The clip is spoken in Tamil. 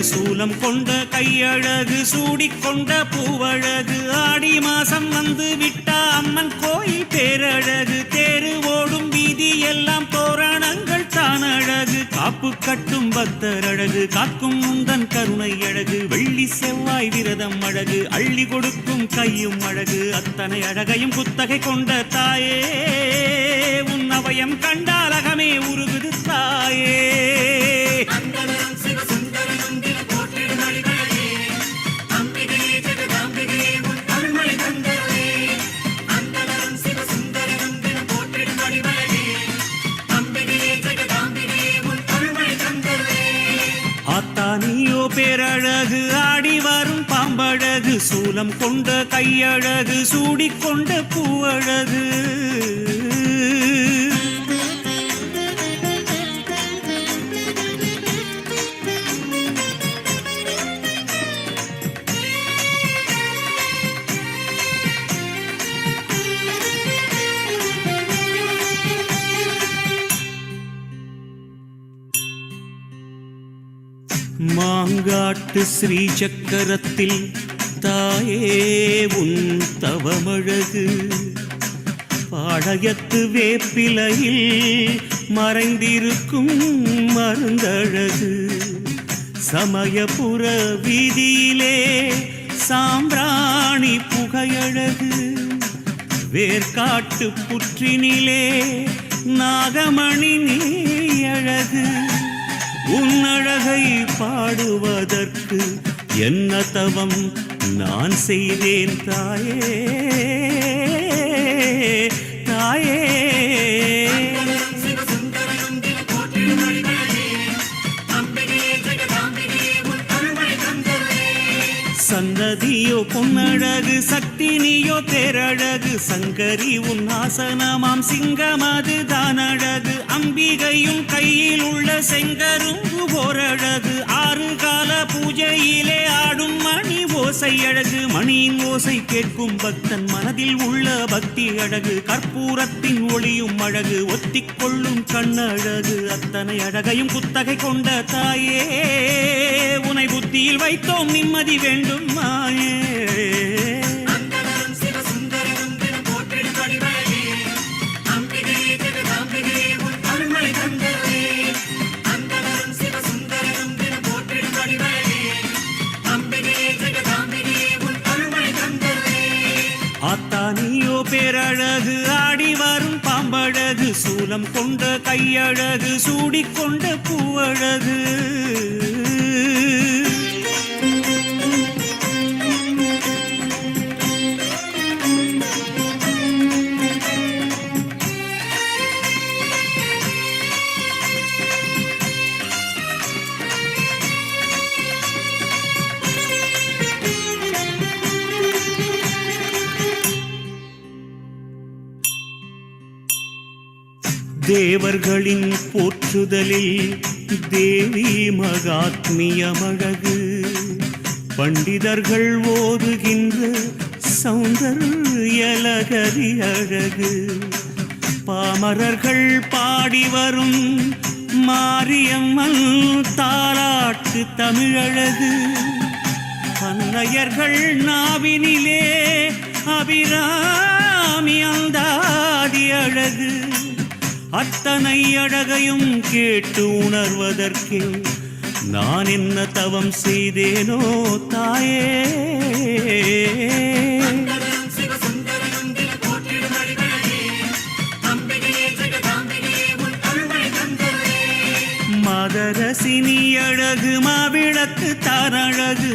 சூலம் கொண்ட கையழகு சூடிக்கொண்ட பூவழகு ஆடி மாசம் வந்து விட்டா அம்மன் கோயில் பேரழகு தேரு ஓடும் வீதி எல்லாம் தோரணங்கள் தான் அழகு காப்பு கட்டும் பக்தர் அழகு காக்கும் முந்தன் கருணை அழகு வெள்ளி செவ்வாய் விரதம் அழகு அள்ளி கொடுக்கும் கையும் அழகு அத்தனை அழகையும் குத்தகை கொண்ட தாயே உன் அவயம் கண்டால் அகமே உருகுது தாயே. ஆத்தானியோ பேரழகு ஆடி வரும் பாம்பழகு சூலம் கொண்ட கையழகு சூடிக்கொண்ட பூவழகு. மாங்காட்டு ஸ்ரீ சக்கரத்தில் தாயே உன் தவமழகு பாளையத்து வேப்பிலையில் மறைந்திருக்கும் மருந்தழகு சமயபுர வீதியிலே சாம்பிராணி புகையழகு வேர்காட்டு புற்றினிலே நாகமணி நீயழகு உன்னழகை பாடுவதற்கு என்ன தவம் நான் செய்தேன் தாயே தாயே. சந்ததியோ பொன்னழகு சக்தி நீயோ தேரழகு சங்கரி உன் ஆசனமாம் சிங்கமது தான் அழகு அம்பிகையும் கையில் உள்ள செங்கரும்பு ஓரழகு ஆறு கால பூஜையிலே ஆடும் மணி ஓசை அழகு மணியின் ஓசை கேட்கும் பக்தன் மனதில் உள்ள பக்தி அழகு கற்பூரத்தின் ஒளியும் அழகு ஒத்திக்கொள்ளும் கண்ணழகு அத்தனை அழகையும் குத்தகை கொண்ட தாயே உனை புத்தியில் வைத்தோம் நிம்மதி வேண்டும் மாயே. ஆத்தானியோ பேரழகு ஆடி வரும் பாம்பழகு சூலம் கொண்ட கையழகு சூடிக்கொண்ட பூவழகு. தேவர்களின் போற்றுதலில் தேவி மகாத்மியமழகு பண்டிதர்கள் ஓதுகின்ற சௌந்தர்யலகரி அழகு பாமரர்கள் பாடி வரும் மாரியம்மன் தாலாட்டு தமிழழகு அன்னையர்கள் நாவினிலே அபிராமி அந்தாதி அழகு அத்தனை அழகையும் கேட்டு உணர்வதற்கே நான் என்ன தவம் செய்தேனோ தாயே. மதரசினி அழகு மாவிளக்கு தாரழகு